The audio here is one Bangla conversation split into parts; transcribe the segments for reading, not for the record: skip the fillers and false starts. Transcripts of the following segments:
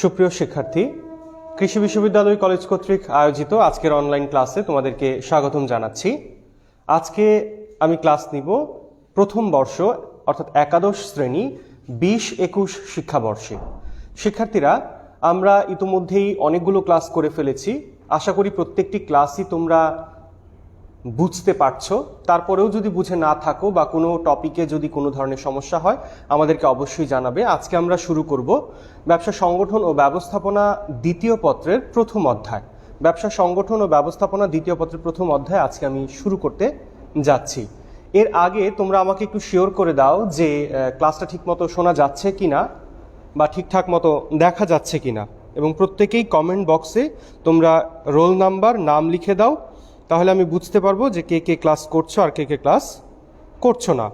সুপ্রিয় শিক্ষার্থী, কৃষি বিশ্ববিদ্যালয় কলেজ কর্তৃক আয়োজিত আজকের অনলাইন ক্লাসে তোমাদেরকে স্বাগতম জানাচ্ছি। আজকে আমি ক্লাস নিব প্রথম বর্ষ অর্থাৎ একাদশ শ্রেণী 20-21 শিক্ষাবর্ষে। শিক্ষার্থীরা, আমরা ইতিমধ্যেই অনেকগুলো ক্লাস করে ফেলেছি। আশা করি প্রত্যেকটি ক্লাসই তোমরা বুঝতে পারছো। তারপরেও যদি বুঝে না থাকো বা কোনো টপিকে যদি কোনো ধরনের সমস্যা হয় আমাদেরকে অবশ্যই জানাবে। আজকে আমরা শুরু করব ব্যবসা সংগঠন ও ব্যবস্থাপনা দ্বিতীয় পত্রের প্রথম অধ্যায়। ব্যবসা সংগঠন ও ব্যবস্থাপনা দ্বিতীয় পত্রের প্রথম অধ্যায় আজকে আমি শুরু করতে যাচ্ছি। এর আগে তোমরা আমাকে একটু শিওর করে দাও যে ক্লাসটা ঠিকমতো শোনা যাচ্ছে কিনা বা ঠিকঠাক মতো দেখা যাচ্ছে কিনা, এবং প্রত্যেকেই কমেন্ট বক্সে তোমরা রোল নাম্বার, নাম লিখে দাও। তাহলে আমি বুঝতে পারবো যে কে কে ক্লাস করছো আর কে কে ক্লাস করছো না।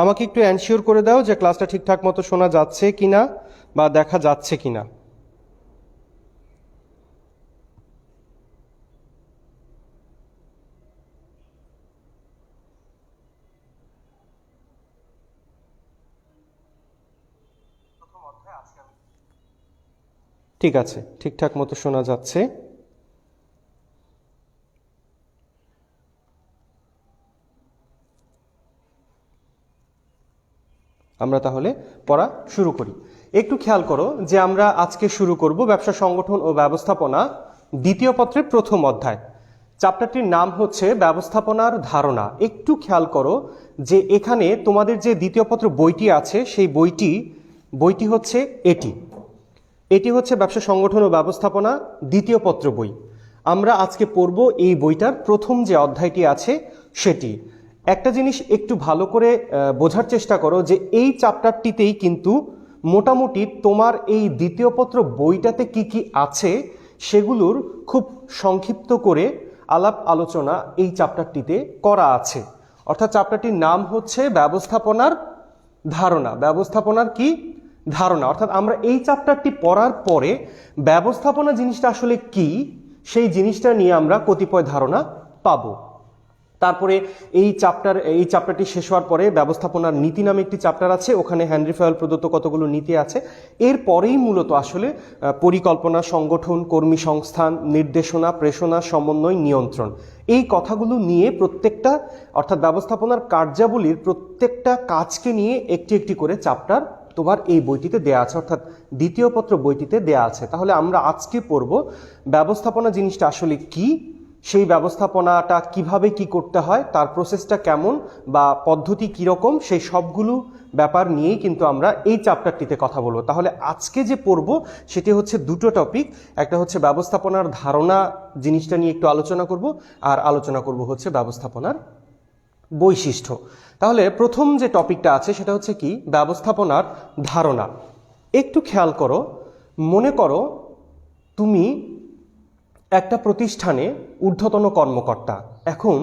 আমাকে একটু এনশিওর করে দাও যে ক্লাসটা ঠিকঠাক মতো শোনা যাচ্ছে কিনা বা দেখা যাচ্ছে কিনা। ঠিক আছে, ঠিকঠাক মতো শোনা যাচ্ছে। আমরা তাহলে পড়া শুরু করি। একটু খেয়াল করো যে আমরা আজকে শুরু করব ব্যবসা সংগঠন ও ব্যবস্থাপনা দ্বিতীয় পত্রের প্রথম অধ্যায়। চ্যাপ্টারটির নাম হচ্ছে ব্যবস্থাপনার ধারণা। একটু খেয়াল করো যে এখানে তোমাদের যে দ্বিতীয় পত্র বইটি আছে সেই বইটি হচ্ছে এটি হচ্ছে ব্যবসা সংগঠন ও ব্যবস্থাপনা দ্বিতীয় পত্র বই। আমরা আজকে পড়ব এই বইটার প্রথম যে অধ্যায়টি আছে সেটি। একটা জিনিস একটু ভালো করে বোঝার চেষ্টা করো যে এই চ্যাপ্টারটিতেই কিন্তু মোটামুটি তোমার এই দ্বিতীয় পত্র বইটাতে কি কি আছে সেগুলোর খুব সংক্ষিপ্ত করে আলাপ আলোচনা এই চ্যাপ্টারটিতে করা আছে। অর্থাৎ চ্যাপ্টারটির নাম হচ্ছে ব্যবস্থাপনার ধারণা। ব্যবস্থাপনার কি ধারণা, অর্থাৎ আমরা এই চ্যাপ্টারটি পড়ার পরে ব্যবস্থাপনা জিনিসটা আসলে কি সেই জিনিসটা নিয়ে আমরা কতিপয় ধারণা পাবো। তারপরে এই চ্যাপ্টারটি শেষ হওয়ার পরে ব্যবস্থাপনার নীতি নামে একটি চ্যাপ্টার আছে, ওখানে হেনরি ফয়েল প্রদত্ত কতগুলো নীতি আছে। এরপরেই মূলত আসলে পরিকল্পনা, সংগঠন, কর্মী সংস্থান, নির্দেশনা, প্রেষণা, সমন্বয়, নিয়ন্ত্রণ, এই কথাগুলো নিয়ে প্রত্যেকটা অর্থাৎ ব্যবস্থাপনার কার্যাবলীর প্রত্যেকটা কাজকে নিয়ে একটি একটি করে চ্যাপ্টার তোমার এই বইটিতে দেয়া আছে, অর্থাৎ দ্বিতীয় পত্র বইটিতে দেয়া আছে। তাহলে আমরা আজকে পড়ব ব্যবস্থাপনা জিনিসটা আসলে কি, সেই ব্যবস্থাপনাটা কিভাবে কি করতে হয়, তার প্রসেসটা কেমন বা পদ্ধতি কীরকম, সেই সবগুলো ব্যাপার নিয়েই কিন্তু আমরা এই চ্যাপ্টারটিতে কথা বলবো। তাহলে আজকে যে পড়ব সেটি হচ্ছে দুটো টপিক। একটা হচ্ছে ব্যবস্থাপনার ধারণা জিনিসটা নিয়ে একটু আলোচনা করব, আর আলোচনা করব হচ্ছে ব্যবস্থাপনার বৈশিষ্ট্য। তাহলে প্রথম যে টপিকটা আছে সেটা হচ্ছে কি, ব্যবস্থাপনার ধারণা। একটু খেয়াল করো, মনে করো তুমি একটা প্রতিষ্ঠানে ঊর্ধ্বতন কর্মকর্তা। এখন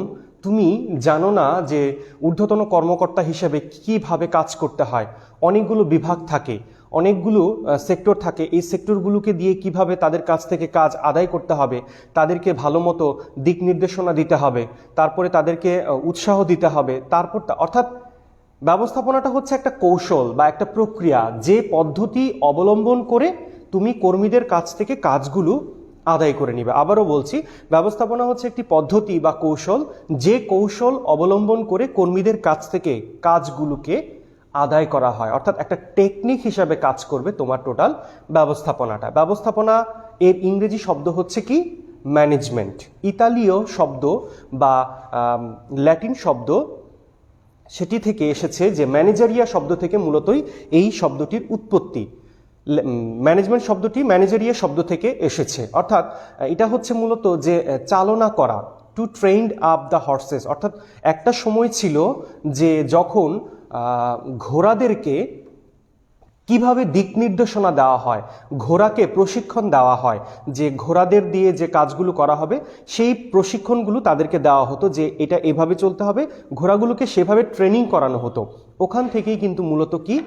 তুমি জানো না যে ঊর্ধ্বতন কর্মকর্তা হিসেবে কিভাবে কাজ করতে হয়। অনেকগুলো বিভাগ থাকে, অনেকগুলো সেক্টর থাকে। এই সেক্টরগুলোকে দিয়ে কিভাবে তাদের কাছ থেকে কাজ আদায় করতে হবে, তাদেরকে ভালো মতো দিক নির্দেশনা দিতে হবে, তারপরে তাদেরকে উৎসাহ দিতে হবে। অর্থাৎ ব্যবস্থাপনাটা হচ্ছে একটা কৌশল বা একটা প্রক্রিয়া, যে পদ্ধতি অবলম্বন করে তুমি কর্মীদের কাছ থেকে কাজগুলো আদায় করে নিবে। আবারও বলছি, ব্যবস্থাপনা হচ্ছে একটি পদ্ধতি বা কৌশল, যে কৌশল অবলম্বন করে কর্মীদের কাছ থেকে কাজগুলোকে আদায় করা হয়। অর্থাৎ একটা টেকনিক হিসাবে কাজ করবে তোমার টোটাল ব্যবস্থাপনাটা। ব্যবস্থাপনা এর ইংরেজি শব্দ হচ্ছে কি, ম্যানেজমেন্ট। ইতালীয় শব্দ বা ল্যাটিন শব্দ সেটি থেকে এসেছে, যে ম্যানেজারিয়া শব্দ থেকে মূলতই এই শব্দটির উৎপত্তি। ম্যানেজমেন্ট শব্দটি ম্যানেজারিয়া শব্দ থেকে এসেছে। অর্থাৎ এটা হচ্ছে মূলত যে চালনা করা, to trend up the horses. অর্থাৎ একটা সময় ছিল যে যখন ঘোড়াদেরকে কিভাবে দিক নির্দেশনা দেওয়া হয়, ঘোড়াকে প্রশিক্ষণ দেওয়া হয়, যে ঘোড়াদের দিয়ে যে কাজগুলো করা হবে সেই প্রশিক্ষণগুলো তাদেরকে দেওয়া হতো, যে এটা এভাবে চলতে হবে, ঘোড়াগুলোকে সেভাবে ট্রেনিং করানো হতো। ওখান থেকেই কিন্তু মূলত কি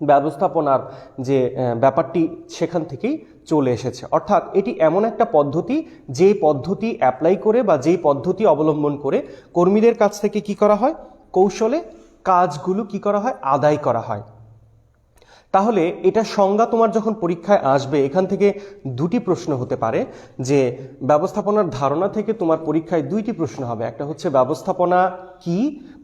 ব্যবস্থাপনার যে ব্যাপারটি সেখান থেকেই চলে এসেছে। অর্থাৎ এটি এমন একটা পদ্ধতি যেই পদ্ধতি অ্যাপ্লাই করে বা যেই পদ্ধতি অবলম্বন করে কর্মীদের কাছ থেকে কি করা হয়, কৌশলে কাজগুলো কি করা হয়, আদায় করা হয়। তাহলে এটা সংজ্ঞা তোমার যখন পরীক্ষায় আসবে, এখান থেকে দুটি প্রশ্ন হতে পারে যে ব্যবস্থাপনার ধারণা থেকে তোমার পরীক্ষায় দুইটি প্রশ্ন হবে। একটা হচ্ছে ব্যবস্থাপনা কি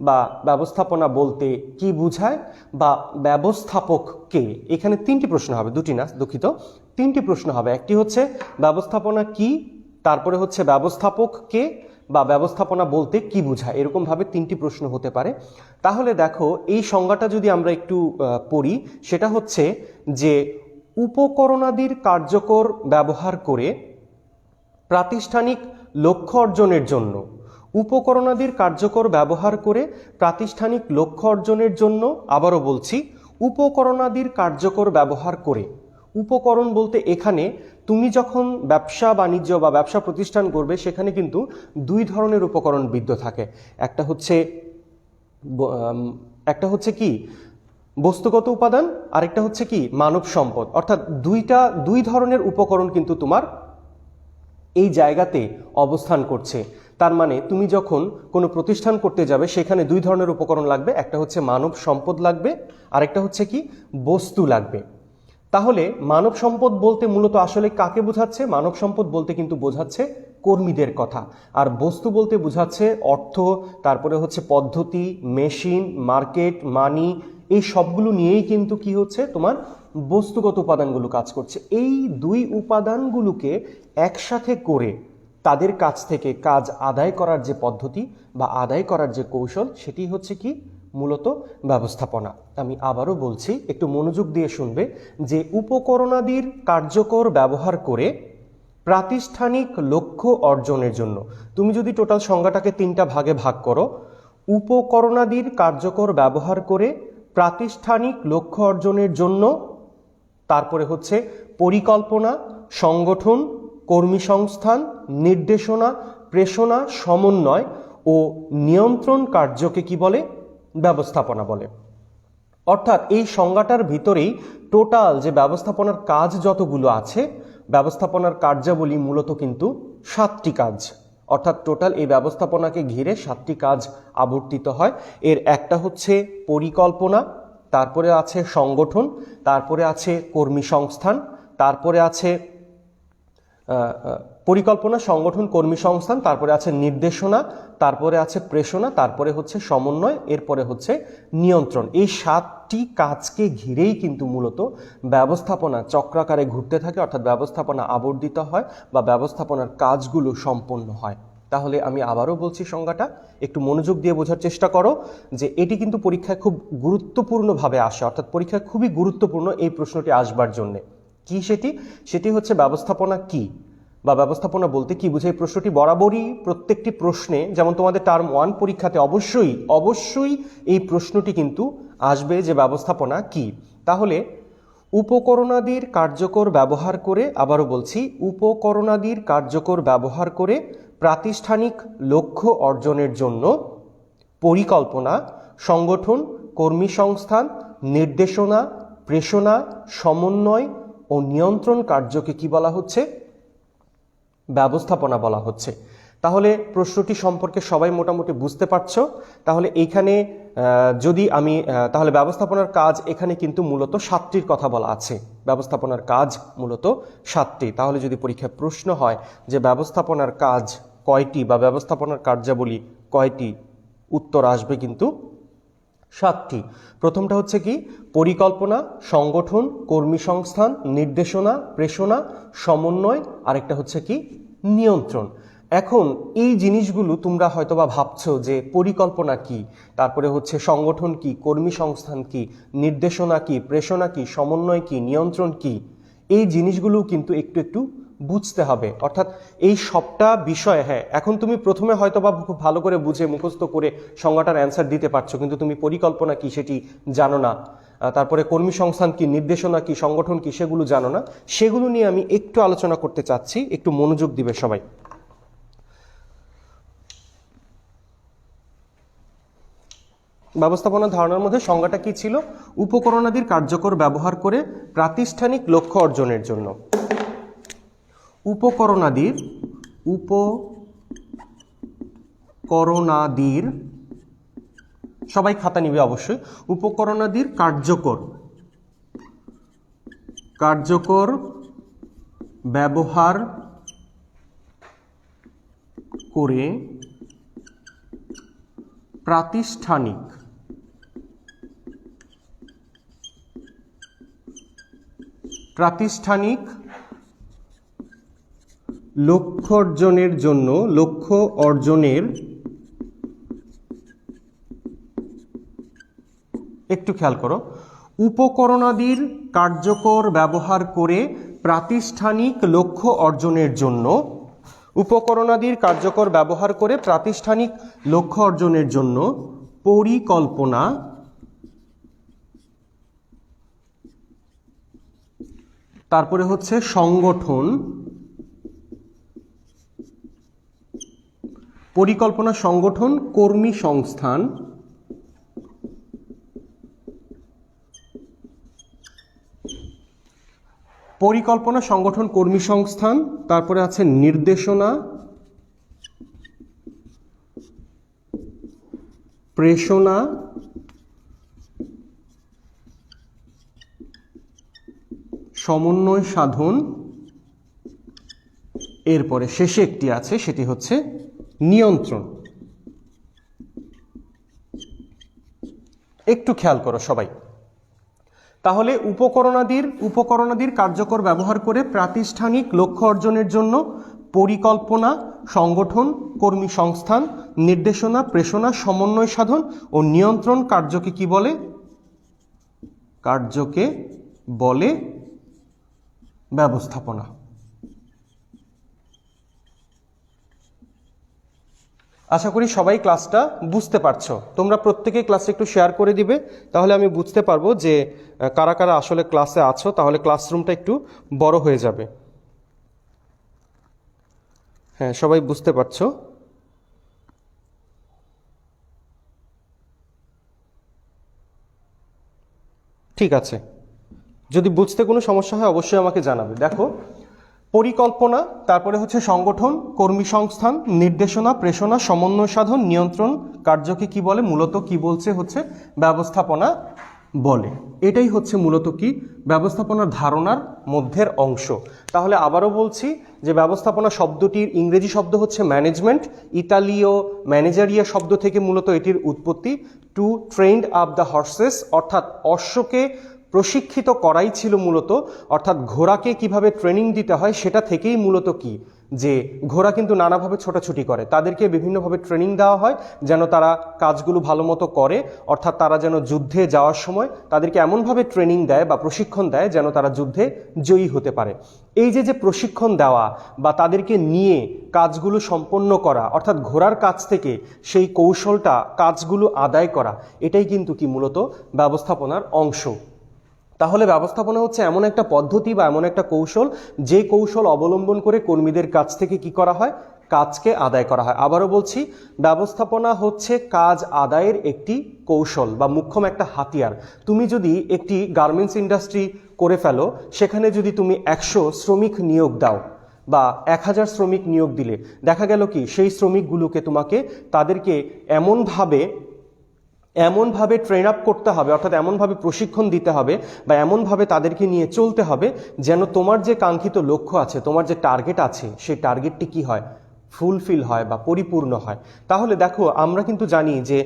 বা ব্যবস্থাপনা বলতে কি বোঝায় বা ব্যবস্থাপক কে। এখানে তিনটি প্রশ্ন হবে, দুটি না, দুঃখিত, তিনটি প্রশ্ন হবে। একটি হচ্ছে ব্যবস্থাপনা কি, তারপরে হচ্ছে ব্যবস্থাপক কে বা ব্যবস্থাপনা বলতে কি বোঝায়, এরকমভাবে তিনটি প্রশ্ন হতে পারে। তাহলে দেখো এই সংজ্ঞাটা যদি আমরা একটু পড়ি, সেটা হচ্ছে যে উপকরণাদির কার্যকর ব্যবহার করে প্রাতিষ্ঠানিক লক্ষ্য অর্জনের জন্য, উপকরণাদির কার্যকর ব্যবহার করে প্রাতিষ্ঠানিক লক্ষ্য অর্জনের জন্য, আবারও বলছি, উপকরণাদির কার্যকর ব্যবহার করে। উপকরণ বলতে এখানে তুমি যখন ব্যবসা বাণিজ্য বা ব্যবসা প্রতিষ্ঠান করবে সেখানে কিন্তু দুই ধরনের উপকরণ বিদ্য থাকে। একটা হচ্ছে কি বস্তুগত উপাদান, আরেকটা হচ্ছে কি মানব সম্পদ। অর্থাৎ দুই ধরনের উপকরণ কিন্তু তোমার এই জায়গাতে অবস্থান করছে। তার মানে তুমি যখন কোনো প্রতিষ্ঠান করতে যাবে সেখানে দুই ধরনের উপকরণ লাগবে, একটা হচ্ছে মানব সম্পদ লাগবে, আরেকটা হচ্ছে কি বস্তু লাগবে। তাহলে মানব সম্পদ বলতে মূলত আসলে কাকে বোঝাচ্ছে? মানব সম্পদ বলতে কিন্তু বোঝাচ্ছে কর্মীদের কথা, আর বস্তু বলতে বোঝাচ্ছে অর্থ, তারপরে হচ্ছে পদ্ধতি, মেশিন, মার্কেট, মানি, এই সবগুলো নিয়েই কিন্তু কি হচ্ছে, তোমার বস্তুগত উপাদানগুলো কাজ করছে। এই দুই উপাদানগুলোকে একসাথে করে তাদের কাছ থেকে কাজ আদায় করার যে পদ্ধতি বা আদায় করার যে কৌশল, সেটি হচ্ছে কি মূলত ব্যবস্থাপনা। আমি আবারও বলছি, একটু মনোযোগ দিয়ে শুনবে, যে উপকরণাদির কার্যকর ব্যবহার করে প্রাতিষ্ঠানিক লক্ষ্য অর্জনের জন্য। তুমি যদি টোটাল সংজ্ঞাটাকে তিনটা ভাগে ভাগ করো, উপকরণাদির কার্যকর ব্যবহার করে প্রাতিষ্ঠানিক লক্ষ্য অর্জনের জন্য, তারপরে হচ্ছে পরিকল্পনা, সংগঠন, কর্মী সংস্থান, নির্দেশনা, প্রেষণা, সমন্বয় ও নিয়ন্ত্রণ কার্যকে কি বলে? ব্যবস্থাপনা বলে। অর্থাৎ এই সংজ্ঞাটার ভিতরেই টোটাল যে ব্যবস্থাপনার কাজ যতগুলো আছে, ব্যবস্থাপনার কার্যাবলী মূলত কিন্তু 7টি কাজ। অর্থাৎ টোটাল এই ব্যবস্থাপনাকে ঘিরে 7টি কাজ আবর্তিত হয়। এর একটা হচ্ছে পরিকল্পনা, তারপরে আছে সংগঠন, তারপরে আছে কর্মী সংস্থান, তারপরে আছে পরিকল্পনা, সংগঠন, কর্মী সংস্থান, তারপরে আছে নির্দেশনা, তারপরে আছে প্রেষণা, তারপরে হচ্ছে সমন্বয়, এরপরে হচ্ছে নিয়ন্ত্রণ। এই 7টি কাজকে ঘিরেই কিন্তু মূলত ব্যবস্থাপনা চক্রাকারে ঘুরতে থাকে, অর্থাৎ ব্যবস্থাপনা আবর্তিত হয় বা ব্যবস্থাপনার কাজগুলো সম্পন্ন হয়। তাহলে আমি আবারও বলছি সংজ্ঞাটা, একটু মনোযোগ দিয়ে বোঝার চেষ্টা করো যে এটি কিন্তু পরীক্ষায় খুব গুরুত্বপূর্ণভাবে আসে, অর্থাৎ পরীক্ষায় খুবই গুরুত্বপূর্ণ এই প্রশ্নটি আসবার জন্যে। কি সেটি হচ্ছে ব্যবস্থাপনা কি বা ব্যবস্থাপনা বলতে কি বুঝে। এই প্রশ্নটি বরাবরই প্রত্যেকটি প্রশ্নে, যেমন তোমাদের টার্ম 1 পরীক্ষাতে অবশ্যই এই প্রশ্নটি কিন্তু আসবে যে ব্যবস্থাপনা কি। তাহলে উপকরণাদির কার্যকর ব্যবহার করে, আবারও বলছি, উপকরণাদির কার্যকর ব্যবহার করে প্রাতিষ্ঠানিক লক্ষ্য অর্জনের জন্য পরিকল্পনা, সংগঠন, কর্মী সংস্থান, নির্দেশনা, প্রেষণা, সমন্বয় ও নিয়ন্ত্রণ কার্যকে কি বলা হচ্ছে? ব্যবস্থাপনা বলা হচ্ছে। তাহলে প্রশ্নটি সম্পর্কে সবাই মোটামুটি বুঝতে পারছো। তাহলে এইখানে যদি আমি তাহলে ব্যবস্থাপনার কাজ এখানে কিন্তু মূলত 7টির কথা বলা আছে। ব্যবস্থাপনার কাজ মূলত 7টি। তাহলে যদি পরীক্ষায় প্রশ্ন হয় যে ব্যবস্থাপনার কাজ কয়টি বা ব্যবস্থাপনার কার্যাবলী কয়টি, উত্তর আসবে কিন্তু 7টি। প্রথমটা হচ্ছে কি? পরিকল্পনা, সংগঠন, কর্মী সংস্থান, নির্দেশনা, প্রেষণা, সমন্বয়, আরেকটা হচ্ছে কি? নিয়ন্ত্রণ। এখন এই জিনিসগুলো তোমরা হয়তোবা ভাবছো যে পরিকল্পনা কি, তারপরে হচ্ছে সংগঠন কি, কর্মী সংস্থান কি, নির্দেশনা কি, প্রেষণা কি, সমন্বয় কি, নিয়ন্ত্রণ কি, এই জিনিসগুলো কিন্তু একটু একটু বুঝতে হবে। অর্থাৎ এই সবটা বিষয়, হ্যাঁ এখন তুমি প্রথমে হয়তোবা খুব ভালো করে বুঝে মুখস্থ করে সংজ্ঞাটার অ্যান্সার দিতে পারছো, কিন্তু তুমি পরিকল্পনা কি সেটি জানো না, তারপরে কর্মী সংস্থান কি, নির্দেশনা কি, সংগঠন কি, সেগুলো জানো না। সেগুলো নিয়ে আমি একটু আলোচনা করতে চাচ্ছি, একটু মনোযোগ দিবে সবাই। ব্যবস্থাপনা ধারণার মধ্যে সংজ্ঞাটা কি ছিল? উপকরণাদির কার্যকর ব্যবহার করে প্রাতিষ্ঠানিক লক্ষ্য অর্জনের জন্য। উপকরণাদির সবাই খাতা নিবে অবশ্যই। উপকরণাদির কার্যকর ব্যবহার করে প্রাতিষ্ঠানিক লক্ষ্য অর্জনের একটু খেয়াল করো, উপকরণাদির কার্যকর ব্যবহার করে প্রাতিষ্ঠানিক লক্ষ্য অর্জনের জন্য, উপকরণাদির কার্যকর ব্যবহার করে প্রাতিষ্ঠানিক লক্ষ্য অর্জনের জন্য পরিকল্পনা, তারপরে হচ্ছে সংগঠন, পরিকল্পনা, সংগঠন, কর্মী সংস্থান, পরিকল্পনা, সংগঠন, কর্মী সংস্থান, তারপরে আছে নির্দেশনা, প্রেষণা, সমন্বয় সাধন, এরপরে শেষে একটি আছে সেটি হচ্ছে নিয়ন্ত্রণ। একটু খেয়াল করো সবাই। তাহলে উপকরণাদির কার্যকর ব্যবহার করে প্রাতিষ্ঠানিক লক্ষ্য অর্জনের জন্য পরিকল্পনা, সংগঠন, কর্মী সংস্থান, নির্দেশনা, প্রেষণা, সমন্বয় সাধন ও নিয়ন্ত্রণ কার্যকে কি বলে? কার্যকে বলে ব্যবস্থাপনা। আশা করি সবাই ক্লাসটা বুঝতে পারছো। তোমরা প্রত্যেকেই ক্লাসে একটু শেয়ার করে দিবে, তাহলে আমি বুঝতে পারবো যে কারা কারা আসলে ক্লাসে আছো, তাহলে ক্লাসরুমটা একটু বড় হয়ে যাবে। হ্যাঁ, সবাই বুঝতে পারছো? ঠিক আছে, যদি বুঝতে কোনো সমস্যা হয় অবশ্যই আমাকে জানাবে। দেখো, পরিকল্পনা, তারপরে হচ্ছে সংগঠন, কর্মী সংস্থান, নির্দেশনা, প্রেষণা, সমন্বয় সাধন, নিয়ন্ত্রণ কার্যকে কি বলে? মূলত কি বলছে হচ্ছে ব্যবস্থাপনা বলে। এটাই হচ্ছে মূলত কি? ব্যবস্থাপনার ধারণার মধ্যের অংশ। তাহলে আবারও বলছি যে ব্যবস্থাপনা শব্দটির ইংরেজি শব্দ হচ্ছে ম্যানেজমেন্ট, ইতালীয় ম্যানেজারিয়া শব্দ থেকে মূলত এটির উৎপত্তি। To trend up the horses, অর্থাৎ অশ্বকে প্রশিক্ষিত করাই ছিল মূলত, অর্থাৎ ঘোড়াকে কিভাবে ট্রেনিং দিতে হয় সেটা থেকেই মূলত কি, যে ঘোড়া কিন্তু নানাভাবে ছোটাছুটি করে, তাদেরকে বিভিন্নভাবে ট্রেনিং দেওয়া হয় যেন তারা কাজগুলো ভালো মতো করে, অর্থাৎ তারা যেন যুদ্ধে যাওয়ার সময় তাদেরকে এমনভাবে ট্রেনিং দেয় বা প্রশিক্ষণ দেয় যেন তারা যুদ্ধে জয়ী হতে পারে। এই যে প্রশিক্ষণ দেওয়া বা তাদেরকে নিয়ে কাজগুলো সম্পন্ন করা, অর্থাৎ ঘোড়ার কাছ থেকে সেই কৌশলটা কাজগুলো আদায় করা, এটাই কিন্তু কি মূলত ব্যবস্থাপনার অংশ। তাহলে ব্যবস্থাপনা হচ্ছে এমন একটা পদ্ধতি বা এমন একটা কৌশল, যে কৌশল অবলম্বন করে কর্মীদের কাছ থেকে কি করা হয়? কাজকে আদায় করা হয়। আবারও বলছি, ব্যবস্থাপনা হচ্ছে কাজ আদায়ের একটি কৌশল বা মুখ্যম একটা হাতিয়ার। তুমি যদি একটি গার্মেন্টস ইন্ডাস্ট্রি করে ফেলো, সেখানে যদি তুমি 100 শ্রমিক নিয়োগ দাও বা 1000 শ্রমিক নিয়োগ দিলে, দেখা গেল কি সেই শ্রমিকগুলোকে তোমাকে তাদেরকে এমনভাবে ট্রেন আপ করতে হবে, অর্থাৎ এমনভাবে প্রশিক্ষণ দিতে হবে বা এমনভাবে তাদেরকে নিয়ে চলতে হবে যেন তোমার যে কাঙ্ক্ষিত লক্ষ্য আছে, তোমার যে টার্গেট আছে, সেই টার্গেটটি কি হয়? ফুলফিল হয় বা পরিপূর্ণ হয়। তাহলে দেখো, আমরা কিন্তু জানি যে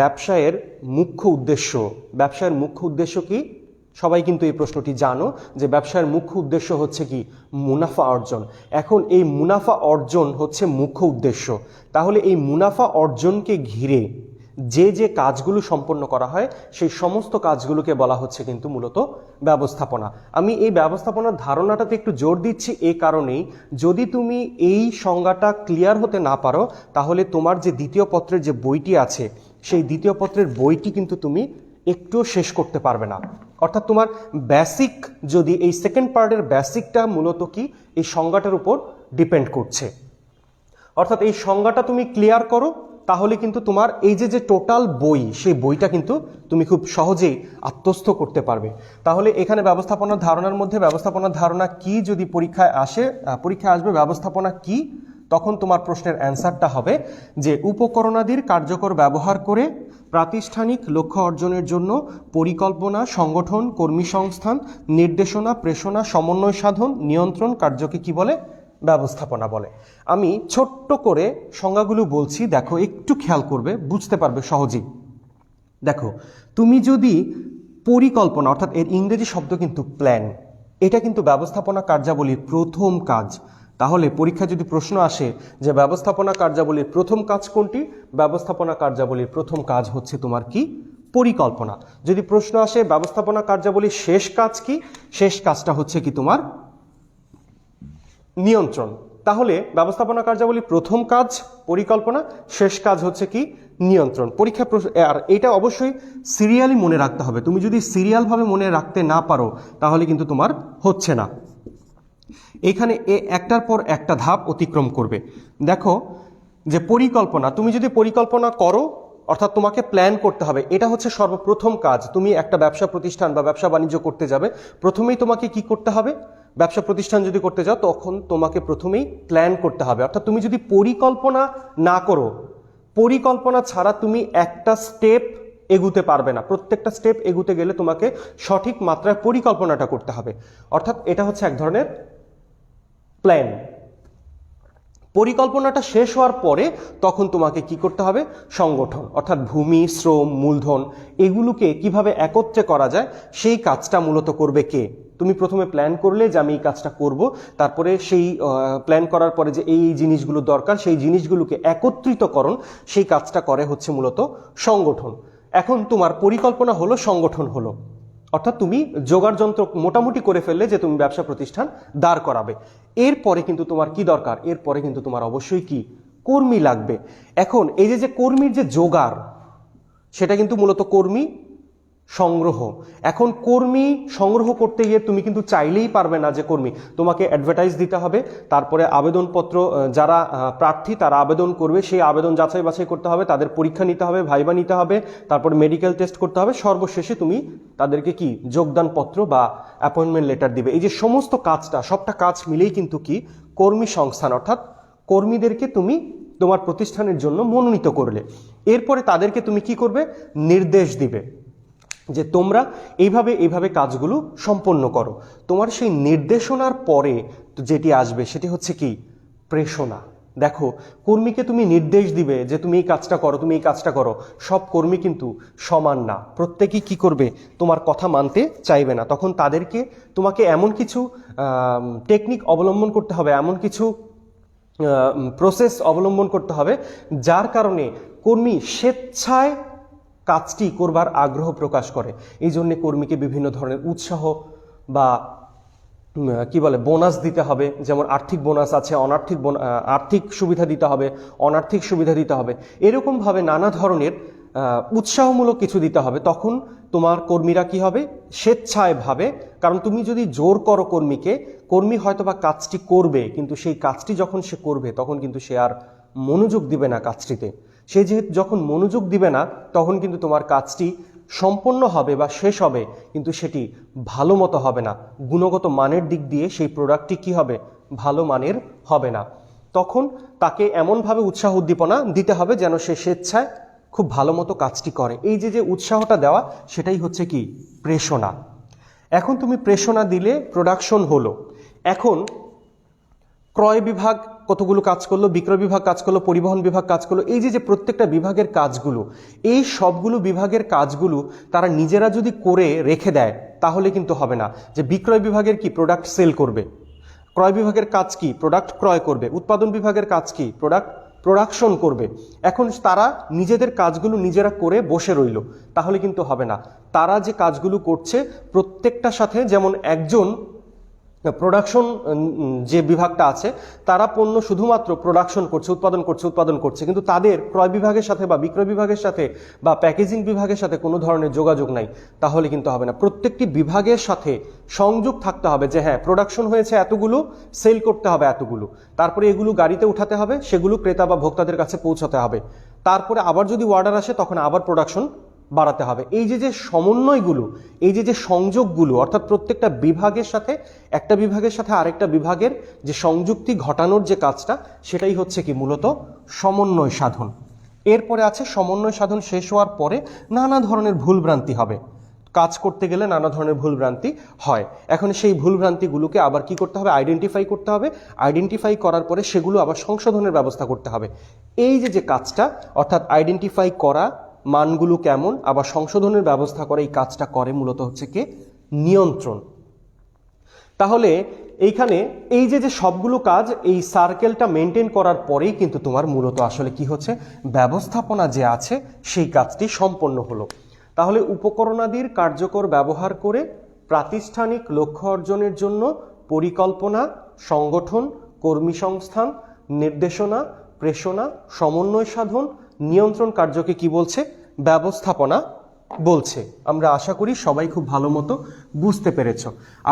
ব্যবসায়ের মুখ্য উদ্দেশ্য কি? সবাই কিন্তু এই প্রশ্নটি জানো যে ব্যবসায়ের মুখ্য উদ্দেশ্য হচ্ছে কি? মুনাফা অর্জন। এখন এই মুনাফা অর্জন হচ্ছে মুখ্য উদ্দেশ্য। তাহলে এই মুনাফা অর্জনকে ঘিরে যে কাজগুলো সম্পন্ন করা হয়, সেই সমস্ত কাজগুলোকে বলা হচ্ছে কিন্তু মূলত ব্যবস্থাপনা। আমি এই ব্যবস্থাপনার ধারণাটাতে একটু জোর দিচ্ছি এই কারণেই, যদি তুমি এই সংজ্ঞাটা ক্লিয়ার হতে না পারো, তাহলে তোমার যে দ্বিতীয় পত্রের যে বইটি আছে, সেই দ্বিতীয় পত্রের বইটি কিন্তু তুমি একটুও শেষ করতে পারবে না। অর্থাৎ তোমার বেসিক, যদি এই সেকেন্ড পার্টের বেসিকটা মূলত কি এই সংজ্ঞাটার উপর ডিপেন্ড করছে। অর্থাৎ এই সংজ্ঞাটা তুমি ক্লিয়ার করো, তাহলে কিন্তু তোমার এই যে টোটাল বই, সেই বইটা কিন্তু তুমি খুব সহজেই আত্মস্থ করতে পারবে। তাহলে এখানে ব্যবস্থাপনার ধারণার মধ্যে ব্যবস্থাপনার ধারণা কি যদি পরীক্ষায় আসবে ব্যবস্থাপনা কি, তখন তোমার প্রশ্নের অ্যান্সারটা হবে যে উপকরণাদির কার্যকর ব্যবহার করে প্রাতিষ্ঠানিক লক্ষ্য অর্জনের জন্য পরিকল্পনা, সংগঠন, কর্মী সংস্থান, নির্দেশনা, প্রেষণা, সমন্বয় সাধন, নিয়ন্ত্রণ কার্যকে কি বলে? ব্যবস্থাপনা বলে। আমি ছোট্ট করে সংজ্ঞাগুলো বলছি, দেখো একটু খেয়াল করবে, বুঝতে পারবে সহজেই। দেখো, তুমি যদি পরিকল্পনা, অর্থাৎ এর ইংরেজি শব্দ কিন্তু প্ল্যান, এটা কিন্তু ব্যবস্থাপনা কার্যাবলীর প্রথম কাজ। তাহলে পরীক্ষা যদি প্রশ্ন আসে যে ব্যবস্থাপনা কার্যাবলীর প্রথম কাজ কোনটি, ব্যবস্থাপনা কার্যাবলীর প্রথম কাজ হচ্ছে তোমার কি? পরিকল্পনা। যদি প্রশ্ন আসে ব্যবস্থাপনা কার্যাবলীর শেষ কাজ কি, শেষ কাজটা হচ্ছে কি তোমার? নিয়ন্ত্রণ। তাহলে ব্যবস্থাপনা কার্যাবলীর প্রথম কাজ পরিকল্পনা, শেষ কাজ হচ্ছে কি? নিয়ন্ত্রণ। পরীক্ষা আর এটা অবশ্যই সিরিয়ালি মনে রাখতে হবে। তুমি যদি সিরিয়ালভাবে মনে রাখতে না পারো তাহলে কিন্তু তোমার হচ্ছে না। এখানে একটার পর একটা ধাপ অতিক্রম করবে। দেখো যে পরিকল্পনা, তুমি যদি পরিকল্পনা করো, অর্থাৎ তোমাকে প্ল্যান করতে হবে, এটা হচ্ছে সর্বপ্রথম কাজ। তুমি একটা ব্যবসা প্রতিষ্ঠান বা ব্যবসা বাণিজ্য করতে যাবে, প্রথমেই তোমাকে কি করতে হবে? ব্যবসা প্রতিষ্ঠান যদি করতে যাও তখন তোমাকে প্রথমেই প্ল্যান করতে হবে। অর্থাৎ তুমি যদি পরিকল্পনা না করো, পরিকল্পনা ছাড়া তুমি একটা স্টেপ এগুতে পারবে না। প্রত্যেকটা স্টেপ এগুতে গেলে তোমাকে সঠিক মাত্রায় পরিকল্পনাটা করতে হবে। অর্থাৎ এটা হচ্ছে এক ধরনের প্ল্যান। পরিকল্পনাটা শেষ হওয়ার পরে তখন তোমাকে কি করতে হবে? সংগঠন, অর্থাৎ ভূমি, শ্রম, মূলধন এগুলোকে কিভাবে একত্রে করা যায় সেই কাজটা মূলত করবে কে? তুমি প্রথমে প্ল্যান করলে যে আমি এই কাজটা করব, তারপরে সেই প্ল্যান করার পরে যে এই জিনিসগুলো দরকার সেই জিনিসগুলোকে একত্রিতকরণ, সেই কাজটা করে হচ্ছে মূলত সংগঠন। এখন তোমার পরিকল্পনা হলো, সংগঠন হলো, অর্থাৎ তুমি জোগাড় যন্ত্র মোটামুটি করে ফেললে যে তুমি ব্যবসা প্রতিষ্ঠান দাঁড় করাবে। এরপরে কিন্তু তোমার কি দরকার? এরপরে কিন্তু তোমার অবশ্যই কি? কর্মী লাগবে। এখন এই যে কর্মীর যে জোগাড়, সেটা কিন্তু মূলত কর্মী সংগ্রহ। এখন কর্মী সংগ্রহ করতে গিয়ে তুমি কিন্তু চাইলেই পারবে না যে কর্মী, তোমাকে অ্যাডভার্টাইজ দিতে হবে, তারপরে আবেদনপত্র, যারা প্রার্থী তারা আবেদন করবে, সেই আবেদন যাচাই বাছাই করতে হবে, তাদের পরীক্ষা নিতে হবে, ভাইবা নিতে হবে, তারপরে মেডিকেল টেস্ট করতে হবে, সর্বশেষে তুমি তাদেরকে কি? যোগদানপত্র বা অ্যাপয়েন্টমেন্ট লেটার দিবে। এই যে সমস্ত কাজটা, সবটা কাজ মিলেই কিন্তু কি? কর্মী সংস্থান, অর্থাৎ কর্মীদেরকে তুমি তোমার প্রতিষ্ঠানের জন্য মনোনীত করলে। এরপরে তাদেরকে তুমি কি করবে? নির্দেশ দিবে যে তোমরা এইভাবে কাজগুলো সম্পন্ন করো। তোমার সেই নির্দেশনার পরে যেটি আসবে সেটি হচ্ছে কি? প্রেষণা। দেখো, কর্মীকে তুমি নির্দেশ দিবে যে তুমি এই কাজটা করো, তুমি এই কাজটা করো। সব কর্মী কিন্তু সমান না, প্রত্যেকেই কি করবে? তোমার কথা মানতে চাইবে না। তখন তাদেরকে তোমাকে এমন কিছু টেকনিক অবলম্বন করতে হবে, এমন কিছু প্রসেস অবলম্বন করতে হবে যার কারণে কর্মী স্বেচ্ছায় কাজটি করবার আগ্রহ প্রকাশ করে। এই জন্য কর্মীকে বিভিন্ন ধরনের উৎসাহ বা কি বলে বোনাস দিতে হবে, যেমন আর্থিক বোনাস আছে, আর্থিক সুবিধা দিতে হবে, অনার্থিক সুবিধা দিতে হবে, এরকমভাবে নানা ধরনের উৎসাহমূলক কিছু দিতে হবে। তখন তোমার কর্মীরা কি হবে? স্বেচ্ছায় ভাবে। কারণ তুমি যদি জোর করো কর্মীকে, কর্মী হয়তো বা কাজটি করবে, কিন্তু সেই কাজটি যখন সে করবে তখন কিন্তু সে আর মনোযোগ দিবে না কাজটিতে। সে যেহেতু যখন মনোযোগ দিবে না তখন কিন্তু তোমার কাজটি সম্পন্ন হবে বা শেষ হবে, কিন্তু সেটি ভালো মতো হবে না। গুণগত মানের দিক দিয়ে সেই প্রোডাক্টটি কি হবে? ভালো মানের হবে না। তখন তাকে এমনভাবে উৎসাহ উদ্দীপনা দিতে হবে যেন সে স্বেচ্ছায় খুব ভালো মতো কাজটি করে। এই যে উৎসাহটা দেওয়া, সেটাই হচ্ছে কি? প্রেষণা। এখন তুমি প্রেষণা দিলে, প্রোডাকশন হলো। এখন ক্রয় বিভাগ কতগুলো কাজ করলো, বিক্রয় বিভাগ কাজ করলো, পরিবহন বিভাগ কাজ করলো। এই যে প্রত্যেকটা বিভাগের কাজগুলো, এই সবগুলো বিভাগের কাজগুলো তারা নিজেরা যদি করে রেখে দেয় তাহলে কিন্তু হবে না। যে বিক্রয় বিভাগের কি? প্রোডাক্ট সেল করবে। ক্রয় বিভাগের কাজ কি? প্রোডাক্ট ক্রয় করবে। উৎপাদন বিভাগের কাজ কি? প্রোডাকশন করবে। এখন তারা নিজেদের কাজগুলো নিজেরা করে বসে রইল, তাহলে কিন্তু হবে না। তারা যে কাজগুলো করছে প্রত্যেকটার সাথে, যেমন একজন প্রোডাকশন যে বিভাগটা আছে তারা পণ্য শুধুমাত্র প্রোডাকশন করছে, উৎপাদন করছে, কিন্তু তাদের ক্রয় বিভাগের সাথে বা বিক্রয় বিভাগের সাথে বা প্যাকেজিং বিভাগের সাথে কোনো ধরনের যোগাযোগ নাই, তাহলে কিন্তু হবে না। প্রত্যেকটি বিভাগের সাথে সংযোগ থাকতে হবে যে হ্যাঁ, প্রোডাকশন হয়েছে এতগুলো, সেল করতে হবে এতগুলো, তারপরে এগুলো গাড়িতে উঠাতে হবে, সেগুলো ক্রেতা বা ভোক্তাদের কাছে পৌঁছাতে হবে। তারপরে আবার যদি অর্ডার আসে তখন আবার প্রোডাকশন বাড়াতে হবে। এই যে যে সমন্বয়গুলো, এই যে যে সংযোগগুলো, অর্থাৎ প্রত্যেকটা বিভাগের সাথে একটা বিভাগের সাথে আরেকটা বিভাগের যে সংযুক্তি ঘটানোর যে কাজটা, সেটাই হচ্ছে কি মূলত সমন্বয় সাধন। এরপরে আছে সমন্বয় সাধন শেষ হওয়ার পরে নানা ধরনের ভুলভ্রান্তি হবে। কাজ করতে গেলে নানা ধরনের ভুলভ্রান্তি হয়। এখন সেই ভুলভ্রান্তিগুলোকে আবার কি করতে হবে? আইডেন্টিফাই করতে হবে। আইডেন্টিফাই করার পরে সেগুলো আবার সংশোধনের ব্যবস্থা করতে হবে। এই যে যে কাজটা, অর্থাৎ আইডেন্টিফাই করা, মানগুলো কেমন, আবার সংশোধনের ব্যবস্থা করে, এই কাজটা করে মূলত হচ্ছে কি নিয়ন্ত্রণ। তাহলে এইখানে এই যে যে সবগুলো কাজ এই সার্কেলটা মেনটেন করার পরেই কিন্তু তোমার মূলত আসলে কি হচ্ছে, ব্যবস্থাপনা যে আছে সেই কাজটি সম্পন্ন হলো। তাহলে উপকরণাদির কার্যকর ব্যবহার করে প্রাতিষ্ঠানিক লক্ষ্য অর্জনের জন্য পরিকল্পনা, সংগঠন, কর্মী সংস্থান, নির্দেশনা, প্রেষণা, সমন্বয় সাধন, নিয়ন্ত্রণ কার্যকে কি বলছে? ব্যবস্থাপনা বলছে। আমরা আশা করি সবাই খুব ভালো মতো বুঝতে পেরেছ।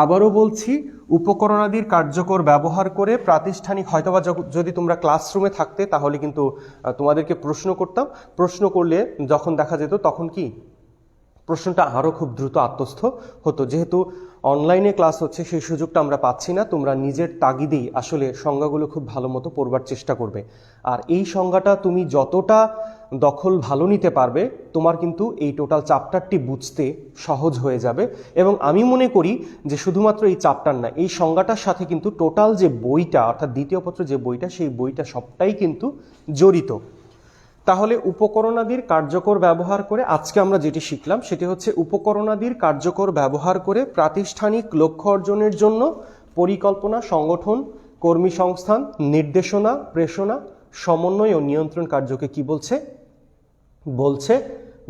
আবারও বলছি, উপকরণাদির কার্যকর ব্যবহার করে প্রাতিষ্ঠানিক, হয়তোবা যদি তোমরা ক্লাসরুমে থাকতে তাহলে কিন্তু তোমাদেরকে প্রশ্ন করতাম। প্রশ্ন করলে যখন দেখা যেত তখন কি প্রশ্নটা আরও খুব দ্রুত আত্মস্থ হতো। যেহেতু অনলাইনে ক্লাস হচ্ছে সেই সুযোগটা আমরা পাচ্ছি না। তোমরা নিজের তাগিদেই আসলে সংজ্ঞাগুলো খুব ভালো মতো পড়বার চেষ্টা করবে। আর এই সংজ্ঞাটা তুমি যতটা দখল ভালো নিতে পারবে, তোমার কিন্তু এই টোটাল চ্যাপ্টারটি বুঝতে সহজ হয়ে যাবে। এবং আমি মনে করি যে শুধুমাত্র এই চ্যাপ্টার না, এই সংজ্ঞাটার সাথে কিন্তু টোটাল যে বইটা, অর্থাৎ দ্বিতীয় পত্র যে বইটা, সেই বইটা সবটাই কিন্তু জড়িত। তাহলে উপকরণাদির কার্যকর ব্যবহার করে আজকে আমরা যেটি শিখলাম সেটি হচ্ছে উপকরণাদির কার্যকর ব্যবহার করে প্রাতিষ্ঠানিক লক্ষ্য অর্জনের জন্য পরিকল্পনা, সংগঠন, কর্মী সংস্থান, নির্দেশনা, প্রেষণা, সমন্বয় ও নিয়ন্ত্রণ কার্যকে কি বলছে? বলছে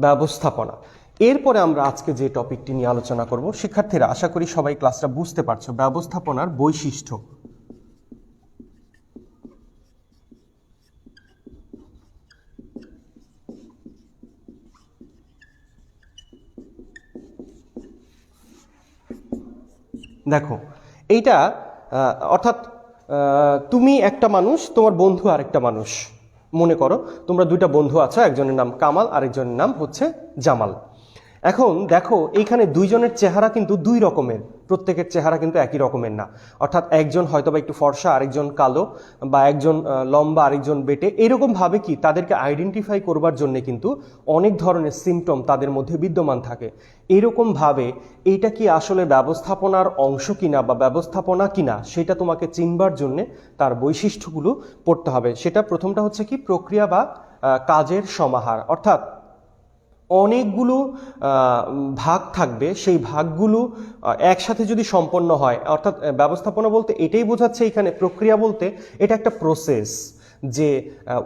ব্যবস্থাপনা। এরপরে আমরা আজকে যে টপিকটি নিয়ে আলোচনা করব, শিক্ষার্থীরা আশা করি সবাই ক্লাসটা বুঝতে পারছো, ব্যবস্থাপনার বৈশিষ্ট্য। দেখো এইটা অর্থাৎ তুমি একটা মানুষ, তোমার বন্ধু আরেকটা মানুষ। মনে করো তোমরা দুইটা বন্ধু আছো, একজনের নাম কামাল, আরেকজনের নাম হচ্ছে জামাল। এখন দেখো এইখানে দুইজনের চেহারা কিন্তু দুই রকমের, প্রত্যেকের চেহারা কিন্তু একই রকমের না। অর্থাৎ একজন হয়তোবা একটু ফর্সা, আরেকজন কালো, বা একজন লম্বা, আরেকজন বেটে। এরকম ভাবে কি তাদেরকে আইডেন্টিফাই করবার জন্য কিন্তু অনেক ধরনের সিমটম তাদের মধ্যে বিদ্যমান থাকে। এরকম ভাবে এইটা কি আসলে ব্যবস্থাপনার অংশ কিনা বা ব্যবস্থাপনা কিনা, সেটা তোমাকে চিনবার জন্য তার বৈশিষ্ট্যগুলো পড়তে হবে। সেটা প্রথমটা হচ্ছে কি প্রক্রিয়া বা কাজের সমাহার, অর্থাৎ অনেকগুলো ভাগ থাকবে, সেই ভাগগুলো একসাথে যদি সম্পন্ন হয়, অর্থাৎ ব্যবস্থাপনা বলতে এটাই বোঝাচ্ছে এখানে, প্রক্রিয়া বলতে এটা একটা প্রসেস, যে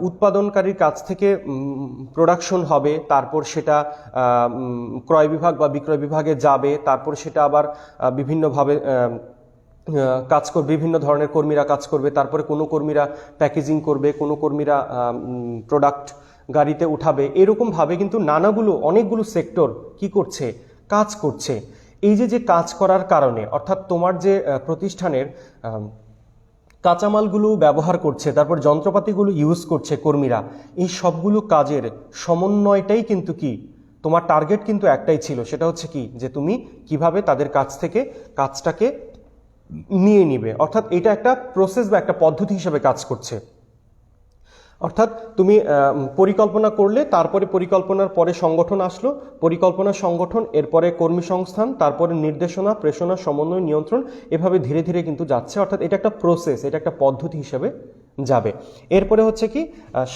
উৎপাদনকারীর কাছ থেকে প্রোডাকশন হবে, তারপর সেটা ক্রয় বিভাগ বা বিক্রয় বিভাগে যাবে, তারপর সেটা আবার বিভিন্নভাবে কাজ করবে, বিভিন্ন ধরনের কর্মীরা কাজ করবে, তারপরে কোনো কর্মীরা প্যাকেজিং করবে, কোনো কর্মীরা প্রোডাক্ট গাড়িতে উঠাবে। এরকম ভাবে কিন্তু অনেকগুলো সেক্টর কি করছে? কাজ করছে। এই যে যে কাজ করার কারণে, অর্থাৎ তোমার যে প্রতিষ্ঠানের কাঁচামালগুলো ব্যবহার করছে, তারপর যন্ত্রপাতিগুলো ইউজ করছে কর্মীরা, এই সবগুলো কাজের সমন্বয়টাই কিন্তু কি তোমার টার্গেট কিন্তু একটাই ছিল, সেটা হচ্ছে কি যে তুমি কিভাবে তাদের কাছ থেকে কাজটাকে নিয়ে নিবে। অর্থাৎ এটা একটা প্রসেস বা একটা পদ্ধতি হিসেবে কাজ করছে। অর্থাৎ তুমি পরিকল্পনা করলে, তারপরে পরিকল্পনার পরে সংগঠন আসলো, পরিকল্পনা, সংগঠন, এরপরে কর্মী সংস্থান, তারপরে নির্দেশনা, প্রেষণা, সমন্বয়, নিয়ন্ত্রণ, এভাবে ধীরে ধীরে কিন্তু যাচ্ছে। অর্থাৎ এটা একটা প্রসেস, এটা একটা পদ্ধতি হিসেবে যাবে। এরপরে হচ্ছে কি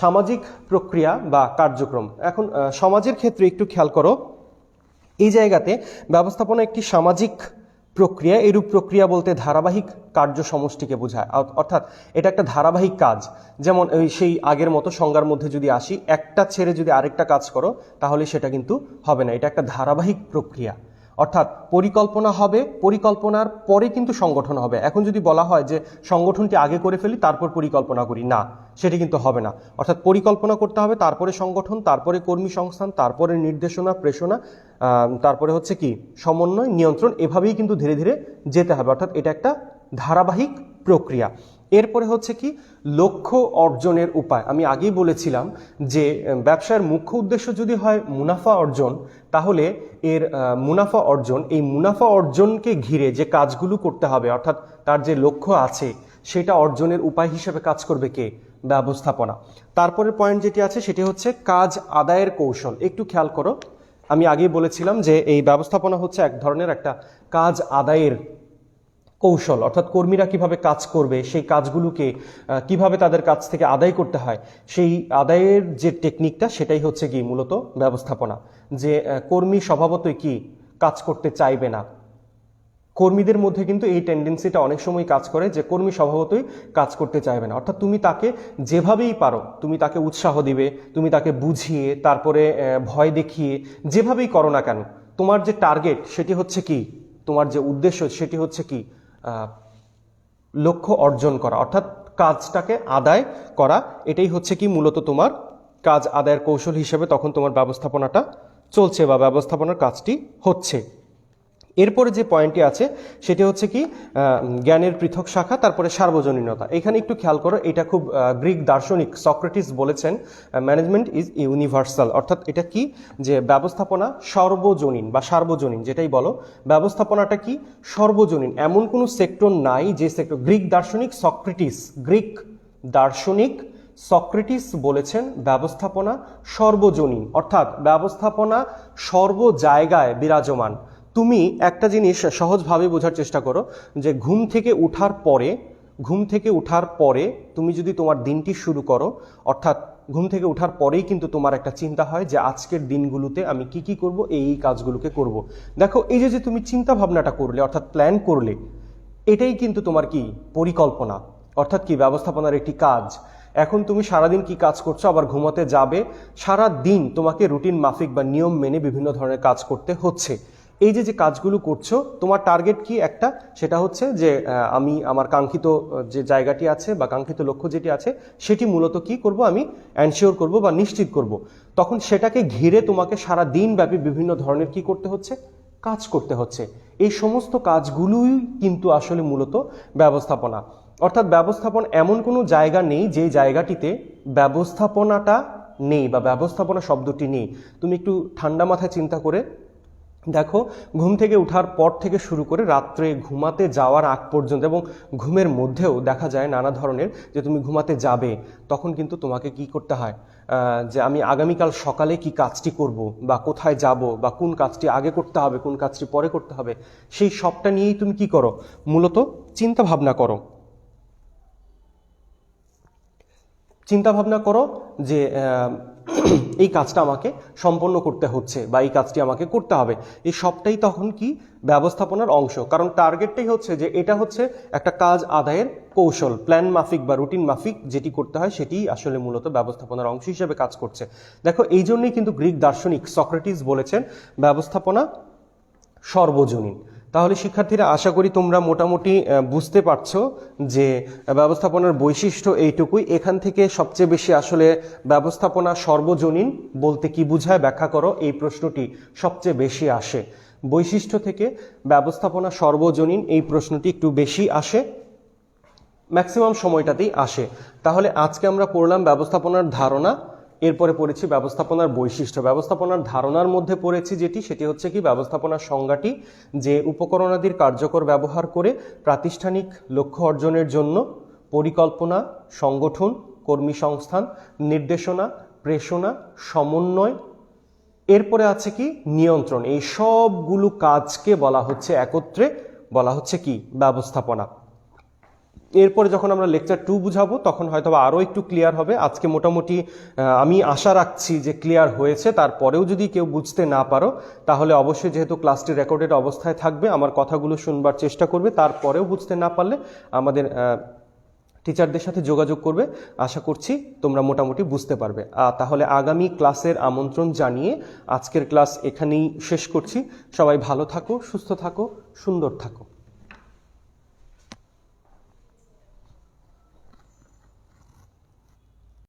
সামাজিক প্রক্রিয়া বা কার্যক্রম। এখন সমাজের ক্ষেত্রে একটু খেয়াল করো, এই জায়গাতে ব্যবস্থাপনা একটি সামাজিক প্রক্রিয়া। এরূপ প্রক্রিয়া বলতে ধারাবাহিক কার্য সমষ্টিকে বোঝায়, অর্থাৎ এটা একটা ধারাবাহিক কাজ। যেমন সেই আগের মতো সংজ্ঞার মধ্যে যদি আসি, একটা ছেড়ে যদি আরেকটা কাজ করো তাহলে সেটা কিন্তু হবে না। এটা একটা ধারাবাহিক প্রক্রিয়া, অর্থাৎ পরিকল্পনা হবে, পরিকল্পনার পরে কিন্তু সংগঠন হবে। এখন যদি বলা হয় যে সংগঠনটি আগে করে ফেলি তারপর পরিকল্পনা করি, না, সেটি কিন্তু হবে না। অর্থাৎ পরিকল্পনা করতে হবে, তারপরে সংগঠন, তারপরে কর্মী সংস্থান, তারপরে নির্দেশনা, প্রেষণা, তারপরে হচ্ছে কি সমন্বয়, নিয়ন্ত্রণ, এভাবেই কিন্তু ধীরে ধীরে যেতে হবে। অর্থাৎ এটা একটা ধারাবাহিক প্রক্রিয়া। এরপরে হচ্ছে কি লক্ষ্য অর্জনের উপায়। আমি আগেই বলেছিলাম যে ব্যবসার মুখ্য উদ্দেশ্য যদি হয় মুনাফা অর্জন, তাহলে এর মুনাফা অর্জন, এই মুনাফা অর্জনকে ঘিরে যে কাজগুলো করতে হবে, অর্থাৎ তার যে লক্ষ্য আছে সেটা অর্জনের উপায় হিসেবে কাজ করবে কে? ব্যবস্থাপনা। তারপরে পয়েন্ট যেটি আছে সেটি হচ্ছে কাজ আদায়ের কৌশল। একটু খেয়াল করো, আমি আগেই বলেছিলাম যে এই ব্যবস্থাপনা হচ্ছে এক ধরনের একটা কাজ আদায়ের কৌশল, অর্থাৎ কর্মীরা কিভাবে কাজ করবে, সেই কাজগুলোকে কিভাবে তাদের কাছ থেকে আদায় করতে হয়, সেই আদায়ের যে টেকনিকটা সেটাই হচ্ছে কি মূলত ব্যবস্থাপনা। যে কর্মী স্বভাবতই কি কাজ করতে চাইবে না, কর্মীদের মধ্যে কিন্তু এই টেন্ডেন্সিটা অনেক সময় কাজ করে যে কর্মী স্বভাবতই কাজ করতে চাইবে না। অর্থাৎ তুমি তাকে যেভাবেই পারো, তুমি তাকে উৎসাহ দিবে, তুমি তাকে বুঝিয়ে, তারপরে ভয় দেখিয়ে, যেভাবেই করো না কেন, তোমার যে টার্গেট সেটি হচ্ছে কি, তোমার যে উদ্দেশ্য সেটি হচ্ছে কি লক্ষ্য অর্জন করা, অর্থাৎ কাজটাকে আদায় করা। এটাই হচ্ছে কি মূলত তোমার কাজ আদায়ের কৌশল হিসেবে তখন তোমার ব্যবস্থাপনাটা চলছে বা ব্যবস্থাপনার কাজটি হচ্ছে। এরপরে যে পয়েন্টটি আছে সেটি হচ্ছে কি জ্ঞানের পৃথক শাখা, তারপরে সার্বজনীনতা। এখানে একটু খেয়াল করো, এটা খুব গ্রিক দার্শনিক সক্রেটিস বলেছেন ম্যানেজমেন্ট ইজ ইউনিভার্সাল, অর্থাৎ এটা কি যে ব্যবস্থাপনা সর্বজনীন বা সার্বজনীন যেটাই বলো, ব্যবস্থাপনাটা কি সর্বজনীন। এমন কোনো সেক্টর নাই যে সেক্টর, গ্রিক দার্শনিক সক্রেটিস বলেছেন ব্যবস্থাপনা সর্বজনীন, অর্থাৎ ব্যবস্থাপনা সর্ব জায়গায় বিরাজমান। তুমি একটা জিনিস সহজভাবে বোঝার চেষ্টা করো যে ঘুম থেকে উঠার পরে তুমি যদি তোমার দিনটি শুরু করো, অর্থাৎ ঘুম থেকে উঠার পরেই কিন্তু তোমার একটা চিন্তা হয় যে আজকের দিনগুলোতে আমি কি কি করব, এই কাজগুলোকে করব। দেখো এই যে তুমি চিন্তা ভাবনাটা করলে, অর্থাৎ প্ল্যান করলে, এটাই কিন্তু তোমার কি পরিকল্পনা, অর্থাৎ কি ব্যবস্থাপনার একটি কাজ। এখন তুমি সারাদিন কি কাজ করছো, আবার ঘুমাতে যাবে, সারা দিন তোমাকে রুটিন মাফিক বা নিয়ম মেনে বিভিন্ন ধরনের কাজ করতে হচ্ছে। এই যে কাজগুলো করছো, তোমার টার্গেট কি একটা, সেটা হচ্ছে যে আমি আমার কাঙ্ক্ষিত যে জায়গাটি আছে বা কাঙ্ক্ষিত লক্ষ্য যেটি আছে সেটি মূলত কি করব, আমি এনশিওর করব বা নিশ্চিত করব। তখন সেটাকে ঘিরে তোমাকে সারা দিন ব্যাপী বিভিন্ন ধরনের কি করতে হচ্ছে, কাজ করতে হচ্ছে। এই সমস্ত কাজগুলোই কিন্তু আসলে মূলত ব্যবস্থাপনা। অর্থাৎ ব্যবস্থাপনা এমন কোনো জায়গা নেই যে জায়গাটিতে ব্যবস্থাপনাটা নেই বা ব্যবস্থাপনা শব্দটি নেই। তুমি একটু ঠান্ডা মাথায় চিন্তা করে দেখো, ঘুম থেকে ওঠার পর থেকে শুরু করে রাত্রে ঘুমাতে যাওয়ার আগ পর্যন্ত, এবং ঘুমের মধ্যেও দেখা যায় নানা ধরনের, যে তুমি ঘুমাতে যাবে তখন কিন্তু তোমাকে কি করতে হয়, যে আমি আগামীকাল সকালে কি কাজটি করব বা কোথায় যাব বা কোন কাজটি আগে করতে হবে কোন কাজটি পরে করতে হবে, সেই সবটা নিয়েই তুমি কি করো, মূলত চিন্তা ভাবনা করো যে এই কাজটা আমাকে সম্পন্ন করতে হচ্ছে বা এই কাজটি আমাকে করতে হবে। এই সবটাই তখন কি ব্যবস্থাপনার অংশ, কারণ টার্গেটটাই হচ্ছে যে এটা হচ্ছে একটা কাজ আদায়ের কৌশল, প্ল্যান মাফিক বা রুটিন মাফিক যেটি করতে হয় সেটি আসলে মূলত ব্যবস্থাপনার অংশ হিসেবে কাজ করছে। দেখো এই জন্যই কিন্তু গ্রিক দার্শনিক সক্রেটিস বলেছেন ব্যবস্থাপনা সর্বজনীন। তাহলে শিক্ষার্থীরা আশা করি তোমরা মোটামুটি বুঝতে পারছো যে ব্যবস্থাপনার বৈশিষ্ট্য এইটুকুই। এখান থেকে সবচেয়ে বেশি আসলে ব্যবস্থাপনা সর্বজনীন বলতে কি বোঝায় ব্যাখ্যা করো, এই প্রশ্নটি সবচেয়ে বেশি আসে। বৈশিষ্ট্য থেকে ব্যবস্থাপনা সর্বজনীন এই প্রশ্নটি একটু বেশি আসে, ম্যাক্সিমাম সময়টাতেই আসে। তাহলে আজকে আমরা পড়লাম ব্যবস্থাপনার ধারণা, এরপরে পড়েছি ব্যবস্থাপনার বৈশিষ্ট্য। ব্যবস্থাপনার ধারণার মধ্যে পড়েছি সেটি হচ্ছে কি ব্যবস্থাপনার সংজ্ঞাটি, যে উপকরণাদির কার্যকর ব্যবহার করে প্রাতিষ্ঠানিক লক্ষ্য অর্জনের জন্য পরিকল্পনা, সংগঠন, কর্মী সংস্থান, নির্দেশনা, প্রেষণা, সমন্বয়, এরপরে আছে কি নিয়ন্ত্রণ, এই সবগুলো কাজকে বলা হচ্ছে একত্রে বলা হচ্ছে কি ব্যবস্থাপনা। এরপরে যখন আমরা লেকচার 2 বুঝাবো তখন হয়তো আরও একটু ক্লিয়ার হবে। আজকে মোটামুটি আমি আশা রাখছি যে ক্লিয়ার হয়েছে। তারপরেও যদি কেউ বুঝতে না পারো তাহলে অবশ্যই, যেহেতু ক্লাসটি রেকর্ডেড অবস্থায় থাকবে, আমার কথাগুলো শুনবার চেষ্টা করবে। তারপরেও বুঝতে না পারলে আমাদের টিচারদের সাথে যোগাযোগ করবে। আশা করছি তোমরা মোটামুটি বুঝতে পারবে। তাহলে আগামী ক্লাসের আমন্ত্রণ জানিয়ে আজকের ক্লাস এখানেই শেষ করছি। সবাই ভালো থাকো, সুস্থ থাকো, সুন্দর থাকো।